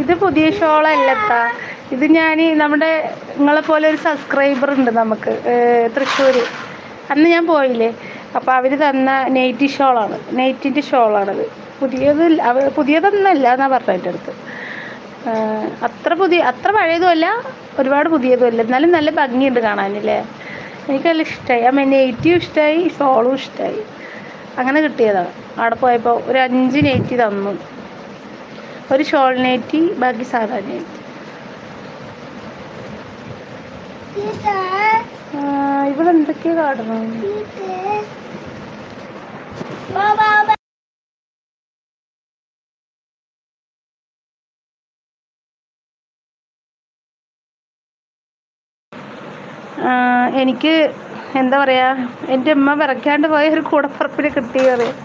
ഇത് പുതിയ ഷോളല്ലത്താ. ഇത് ഞാൻ നമ്മുടെ നിങ്ങളെ പോലെ ഒരു സബ്സ്ക്രൈബർ ഉണ്ട് നമുക്ക് തൃശ്ശൂർ. അന്ന് ഞാൻ പോയില്ലേ, അപ്പോൾ അവർ തന്ന നെയ്റ്റി ഷോളാണ്, നെയ്റ്റിൻ്റെ ഷോളാണത്. പുതിയതൊന്നുമല്ല എന്നാണ് പറഞ്ഞത് എൻ്റെ അടുത്ത്. അത്ര പഴയതുമല്ല, ഒരുപാട് പുതിയതുമല്ല, എന്നാലും നല്ല ഭംഗിയുണ്ട് കാണാനല്ലേ. എനിക്ക് നല്ല ഇഷ്ടമായി. ആ നെയ്റ്റിയും ഇഷ്ടമായി, ഷോളും ഇഷ്ടമായി. അങ്ങനെ കിട്ടിയതാണ്. അവിടെ പോയപ്പോൾ ഒരു 5 നെയ്റ്റി തന്നു. ഒരു ഷോൾ നെയ്റ്റി, ബാക്കി സാധാ നെയ്റ്റി. ഇവിടെ എന്തൊക്കെയാ കാണണം. എനിക്ക് എന്താ പറയുക, എൻ്റെ അമ്മ വിറയ്ക്കാണ്ട് പോയ ഒരു കൂടപ്പുറപ്പിനെ കിട്ടി പറയും.